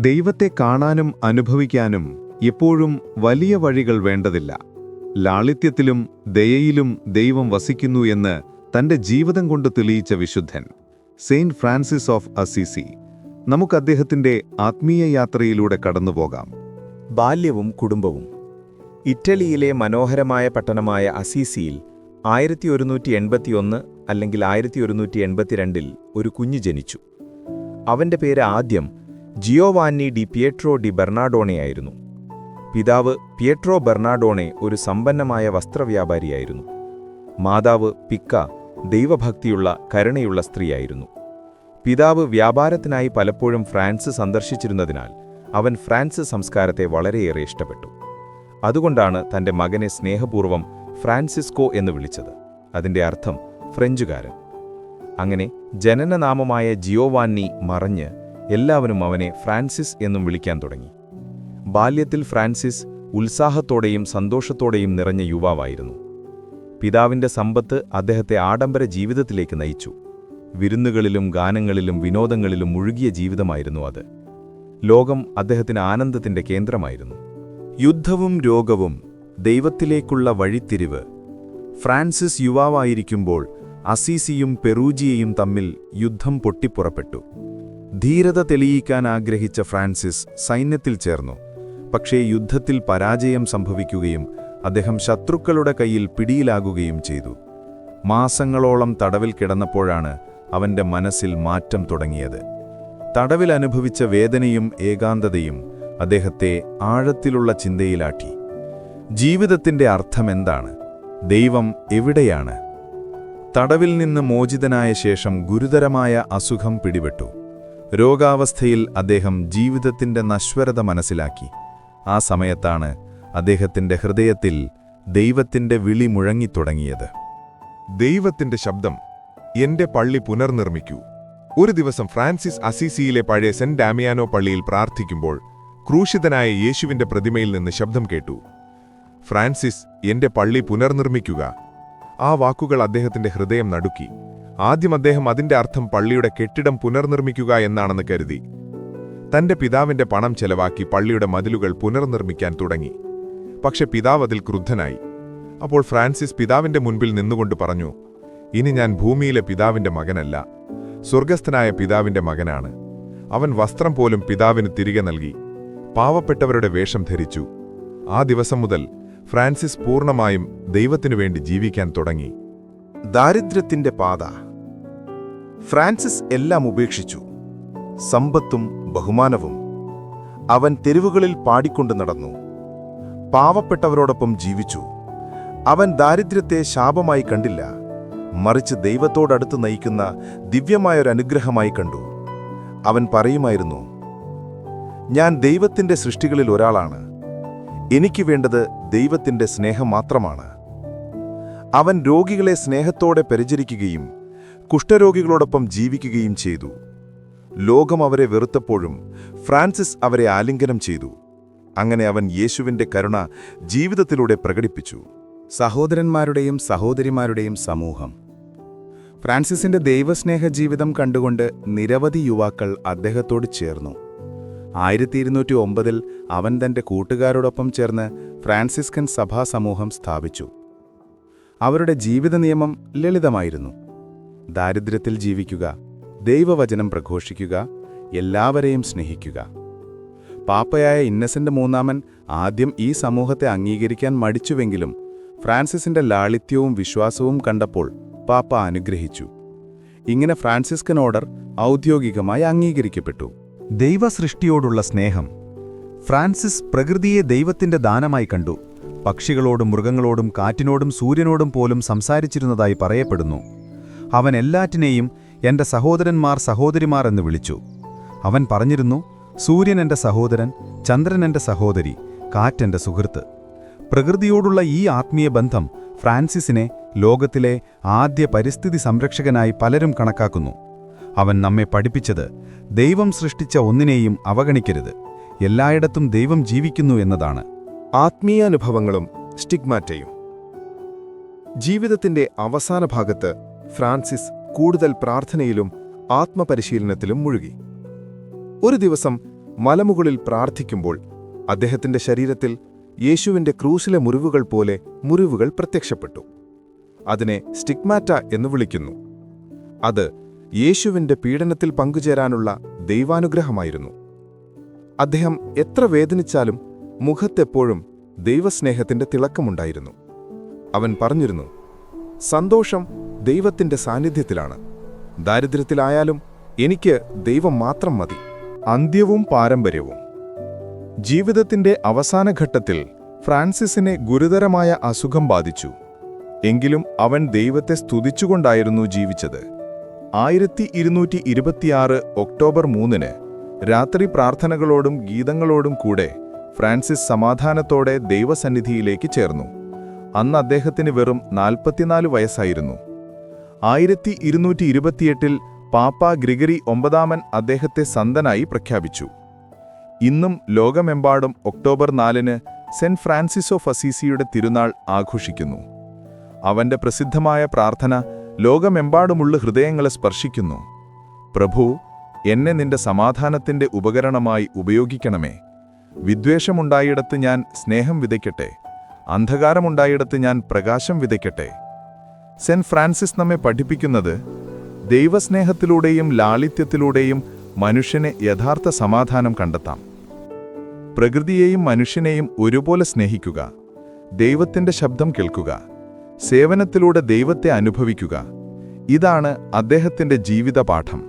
ദൈവത്തെ കാണാനും അനുഭവിക്കാനും എപ്പോഴും വലിയ വഴികൾ വേണ്ടതില്ല. ലാളിത്യത്തിലും ദയയിലും ദൈവം വസിക്കുന്നു എന്ന് തന്റെ ജീവിതം കൊണ്ട് തെളിയിച്ച വിശുദ്ധൻ സെയിന്റ് ഫ്രാൻസിസ് ഓഫ് അസീസി. നമുക്ക് അദ്ദേഹത്തിന്റെ ആത്മീയ യാത്രയിലൂടെ കടന്നുപോകാം. ബാല്യവും കുടുംബവും. ഇറ്റലിയിലെ മനോഹരമായ പട്ടണമായ അസീസിയിൽ 1181 അല്ലെങ്കിൽ 1182 ഒരു കുഞ്ഞ് ജനിച്ചു. അവന്റെ പേര് ആദ്യം ജിയോവാന്നി ഡി പിയട്രോ ഡി ബെർണാഡോണയായിരുന്നു. പിതാവ് പിയട്രോ ബെർണാഡോണെ ഒരു സമ്പന്നമായ വസ്ത്രവ്യാപാരിയായിരുന്നു. മാതാവ് പിക്ക ദൈവഭക്തിയുള്ള കരുണയുള്ള സ്ത്രീയായിരുന്നു. പിതാവ് വ്യാപാരത്തിനായി പലപ്പോഴും ഫ്രാൻസ് സന്ദർശിച്ചിരുന്നതിനാൽ അവൻ ഫ്രാൻസ് സംസ്കാരത്തെ വളരെയേറെ ഇഷ്ടപ്പെട്ടു. അതുകൊണ്ടാണ് തന്റെ മകനെ സ്നേഹപൂർവ്വം ഫ്രാൻസിസ്കോ എന്ന് വിളിച്ചത്. അതിന്റെ അർത്ഥം ഫ്രഞ്ചുകാരൻ. അങ്ങനെ ജനനനാമമായ ജിയോവാന്നി മറഞ്ഞ് എല്ലാവരും അവനെ ഫ്രാൻസിസ് എന്നും വിളിക്കാൻ തുടങ്ങി. ബാല്യത്തിൽ ഫ്രാൻസിസ് ഉത്സാഹത്തോടെയും സന്തോഷത്തോടെയും നിറഞ്ഞ യുവാവായിരുന്നു. പിതാവിന്റെ സമ്പത്ത് അദ്ദേഹത്തെ ആഡംബര ജീവിതത്തിലേക്ക് നയിച്ചു. വിരുന്നുകളിലും ഗാനങ്ങളിലും വിനോദങ്ങളിലും മുഴുകിയ ജീവിതമായിരുന്നു അത്. ലോകം അദ്ദേഹത്തിന് ആനന്ദത്തിന്റെ കേന്ദ്രമായിരുന്നു. യുദ്ധവും രോഗവും ദൈവത്തിലേക്കുള്ള വഴിത്തിരിവ്. ഫ്രാൻസിസ് യുവാവായിരിക്കുമ്പോൾ അസീസിയും പെറൂജിയയും തമ്മിൽ യുദ്ധം പൊട്ടിപ്പുറപ്പെട്ടു. ധീരത തെളിയിക്കാൻ ആഗ്രഹിച്ച ഫ്രാൻസിസ് സൈന്യത്തിൽ ചേർന്നു. പക്ഷേ യുദ്ധത്തിൽ പരാജയം സംഭവിക്കുകയും അദ്ദേഹം ശത്രുക്കളുടെ കയ്യിൽ പിടിയിലാകുകയും ചെയ്തു. മാസങ്ങളോളം തടവിൽ കിടന്നപ്പോഴാണ് അവന്റെ മനസ്സിൽ മാറ്റം തുടങ്ങിയത്. തടവിൽ അനുഭവിച്ച വേദനയും ഏകാന്തതയും അദ്ദേഹത്തെ ആഴത്തിലുള്ള ചിന്തയിലാട്ടി. ജീവിതത്തിന്റെ അർത്ഥമെന്താണ്? ദൈവം എവിടെയാണ്? തടവിൽ നിന്ന് മോചിതനായ ശേഷം ഗുരുതരമായ അസുഖം പിടിപെട്ടു. രോഗാവസ്ഥയിൽ അദ്ദേഹം ജീവിതത്തിന്റെ നശ്വരത മനസ്സിലാക്കി. ആ സമയത്താണ് അദ്ദേഹത്തിന്റെ ഹൃദയത്തിൽ ദൈവത്തിന്റെ വിളി മുഴങ്ങിത്തുടങ്ങിയത്. ദൈവത്തിന്റെ ശബ്ദം, എന്റെ പള്ളി പുനർനിർമ്മിക്കൂ. ഒരു ദിവസം ഫ്രാൻസിസ് അസീസിയിലെ പഴയ സെന്റ് ഡാമിയാനോ പള്ളിയിൽ പ്രാർത്ഥിക്കുമ്പോൾ ക്രൂശിതനായ യേശുവിന്റെ പ്രതിമയിൽ നിന്ന് ശബ്ദം കേട്ടു. ഫ്രാൻസിസ്, എന്റെ പള്ളി പുനർനിർമ്മിക്കുക. ആ വാക്കുകൾ അദ്ദേഹത്തിന്റെ ഹൃദയം നടുക്കി. ആദ്യം അദ്ദേഹം അതിന്റെ അർത്ഥം പള്ളിയുടെ കെട്ടിടം പുനർനിർമ്മിക്കുക എന്നാണെന്ന് കരുതി. തന്റെ പിതാവിന്റെ പണം ചെലവാക്കി പള്ളിയുടെ മതിലുകൾ പുനർനിർമ്മിക്കാൻ തുടങ്ങി. പക്ഷെ പിതാവ് അതിൽ ക്രുദ്ധനായി. അപ്പോൾ ഫ്രാൻസിസ് പിതാവിന്റെ മുൻപിൽ നിന്നുകൊണ്ട് പറഞ്ഞു, ഇനി ഞാൻ ഭൂമിയിലെ പിതാവിന്റെ മകനല്ല, സ്വർഗസ്ഥനായ പിതാവിന്റെ മകനാണ്. അവൻ വസ്ത്രം പോലും പിതാവിന് തിരികെ നൽകി. പാവപ്പെട്ടവരുടെ വേഷം ധരിച്ചു. ആ ദിവസം മുതൽ ഫ്രാൻസിസ് പൂർണ്ണമായും ദൈവത്തിനു വേണ്ടി ജീവിക്കാൻ തുടങ്ങി. ദാരിദ്ര്യത്തിന്റെ പാത. ഫ്രാൻസിസ് എല്ലാം ഉപേക്ഷിച്ചു, സമ്പത്തും ബഹുമാനവും. അവൻ തെരുവുകളിൽ പാടിക്കൊണ്ടു നടന്നു, പാവപ്പെട്ടവരോടൊപ്പം ജീവിച്ചു. അവൻ ദാരിദ്ര്യത്തെ ശാപമായി കണ്ടില്ല, മറിച്ച് ദൈവത്തോടടുത്ത് നയിക്കുന്ന ദിവ്യമായൊരനുഗ്രഹമായി കണ്ടു. അവൻ പറയുമായിരുന്നു, ഞാൻ ദൈവത്തിന്റെ സൃഷ്ടികളിൽ ഒരാളാണ്, എനിക്ക് വേണ്ടത് ദൈവത്തിന്റെ സ്നേഹം മാത്രമാണ്. അവൻ രോഗികളെ സ്നേഹത്തോടെ പരിചരിക്കുകയും കുഷ്ഠരോഗികളോടൊപ്പം ജീവിക്കുകയും ചെയ്തു. ലോകം അവരെ വെറുത്തപ്പോഴും ഫ്രാൻസിസ് അവരെ ആലിംഗനം ചെയ്തു. അങ്ങനെ അവൻ യേശുവിന്റെ കരുണ ജീവിതത്തിലൂടെ പ്രകടിപ്പിച്ചു. സഹോദരന്മാരുടെയും സഹോദരിമാരുടെയും സമൂഹം. ഫ്രാൻസിസിന്റെ ദൈവസ്നേഹ ജീവിതം കണ്ടുകൊണ്ട് നിരവധി യുവാക്കൾ അദ്ദേഹത്തോട് ചേർന്നു. 1209 അവൻ തന്റെ കൂട്ടുകാരോടൊപ്പം ചേർന്ന് ഫ്രാൻസിസ്കൻ സഭാസമൂഹം സ്ഥാപിച്ചു. അവരുടെ ജീവിത നിയമം ലളിതമായിരുന്നു: ദാരിദ്ര്യത്തിൽ ജീവിക്കുക, ദൈവവചനം പ്രഘോഷിക്കുക, എല്ലാവരെയും സ്നേഹിക്കുക. പാപ്പയായ ഇന്നസെന്റ് മൂന്നാമൻ ആദ്യം ഈ സമൂഹത്തെ അംഗീകരിക്കാൻ മടിച്ചുവെങ്കിലും ഫ്രാൻസിസിന്റെ ലാളിത്യവും വിശ്വാസവും കണ്ടപ്പോൾ പാപ്പ അനുഗ്രഹിച്ചു. ഇങ്ങനെ ഫ്രാൻസിസ്കൻ ഓർഡർ ഔദ്യോഗികമായി അംഗീകരിക്കപ്പെട്ടു. ദൈവസൃഷ്ടിയോടുള്ള സ്നേഹം. ഫ്രാൻസിസ് പ്രകൃതിയെ ദൈവത്തിന്റെ ദാനമായി കണ്ടു. പക്ഷികളോടും മൃഗങ്ങളോടും കാറ്റിനോടും സൂര്യനോടും പോലും സംസാരിച്ചിരുന്നതായി പറയപ്പെടുന്നു. അവൻ എല്ലാറ്റിനെയും എന്റെ സഹോദരന്മാർ സഹോദരിമാർ എന്ന് വിളിച്ചു. അവൻ പറഞ്ഞിരുന്നു, സൂര്യൻ എന്റെ സഹോദരൻ, ചന്ദ്രൻ എന്റെ സഹോദരി, കാറ്റെന്റെ സുഹൃത്ത്. പ്രകൃതിയോടുള്ള ഈ ആത്മീയ ബന്ധം ഫ്രാൻസിസിനെ ലോകത്തിലെ ആദ്യ പരിസ്ഥിതി സംരക്ഷകനായി പലരും കണക്കാക്കുന്നു. അവൻ നമ്മെ പഠിപ്പിച്ചത് ദൈവം സൃഷ്ടിച്ച ഒന്നിനെയും അവഗണിക്കരുത്, എല്ലായിടത്തും ദൈവം ജീവിക്കുന്നു എന്നതാണ്. ആത്മീയാനുഭവങ്ങളും സ്റ്റിഗ്മാറ്റയും. ജീവിതത്തിന്റെ അവസാന ഭാഗത്ത് ഫ്രാൻസിസ് കൂടുതൽ പ്രാർത്ഥനയിലും ആത്മപരിശീലനത്തിലും മുഴുകി. ഒരു ദിവസം മലമുകളിൽ പ്രാർത്ഥിക്കുമ്പോൾ അദ്ദേഹത്തിന്റെ ശരീരത്തിൽ യേശുവിന്റെ ക്രൂസിലെ മുറിവുകൾ പോലെ മുറിവുകൾ പ്രത്യക്ഷപ്പെട്ടു. അതിനെ സ്റ്റിഗ്മാറ്റ എന്ന് വിളിക്കുന്നു. അത് യേശുവിന്റെ പീഡനത്തിൽ പങ്കുചേരാനുള്ള ദൈവാനുഗ്രഹമായിരുന്നു. അദ്ദേഹം എത്ര വേദനിച്ചാലും മുഖത്തെപ്പോഴും ദൈവസ്നേഹത്തിന്റെ തിളക്കമുണ്ടായിരുന്നു. അവൻ പറഞ്ഞിരുന്നു, സന്തോഷം ദൈവത്തിന്റെ സാന്നിധ്യത്തിലാണ്. ദാരിദ്ര്യത്തിലായാലും എനിക്ക് ദൈവം മാത്രം മതി. അന്ത്യവും പാരമ്പര്യവും. ജീവിതത്തിന്റെ അവസാന ഘട്ടത്തിൽ ഫ്രാൻസിസിനെ ഗുരുതരമായ അസുഖം ബാധിച്ചു. എങ്കിലും അവൻ ദൈവത്തെ സ്തുതിച്ചുകൊണ്ടായിരുന്നു ജീവിച്ചത്. 1226 ഒക്ടോബർ 3 രാത്രി പ്രാർത്ഥനകളോടും ഗീതങ്ങളോടും കൂടെ ഫ്രാൻസിസ് സമാധാനത്തോടെ ദൈവസന്നിധിയിലേക്ക് ചേർന്നു. അന്ന് അദ്ദേഹത്തിന് വെറും 44 വയസ്സായിരുന്നു. 1228 പാപ്പ ഗ്രിഗറി 9 അദ്ദേഹത്തെ സന്തനായി പ്രഖ്യാപിച്ചു. ഇന്നും ലോകമെമ്പാടും ഒക്ടോബർ 4 സെന്റ് ഫ്രാൻസിസ് ഓഫ് അസീസിയുടെ തിരുനാൾ ആഘോഷിക്കുന്നു. അവന്റെ പ്രസിദ്ധമായ പ്രാർത്ഥന ലോകമെമ്പാടുമുള്ള ഹൃദയങ്ങളെ സ്പർശിക്കുന്നു. പ്രഭു, എന്നെ നിന്റെ സമാധാനത്തിന്റെ ഉപകരണമായി ഉപയോഗിക്കണമേ. വിദ്വേഷമുണ്ടായിടത്ത് ഞാൻ സ്നേഹം വിതയ്ക്കട്ടെ, അന്ധകാരമുണ്ടായിടത്ത് ഞാൻ പ്രകാശം വിതയ്ക്കട്ടെ. സെന്റ് ഫ്രാൻസിസ് നമ്മെ പഠിപ്പിക്കുന്നത് ദൈവസ്നേഹത്തിലൂടെയും ലാളിത്യത്തിലൂടെയും മനുഷ്യനെ യഥാർത്ഥ സമാധാനം കണ്ടെത്താം. പ്രകൃതിയെയും മനുഷ്യനെയും ഒരുപോലെ സ്നേഹിക്കുക, ദൈവത്തിന്റെ ശബ്ദം കേൾക്കുക, സേവനത്തിലൂടെ ദൈവത്തെ അനുഭവിക്കുക. ഇതാണ് അദ്ദേഹത്തിന്റെ ജീവിതപാഠം.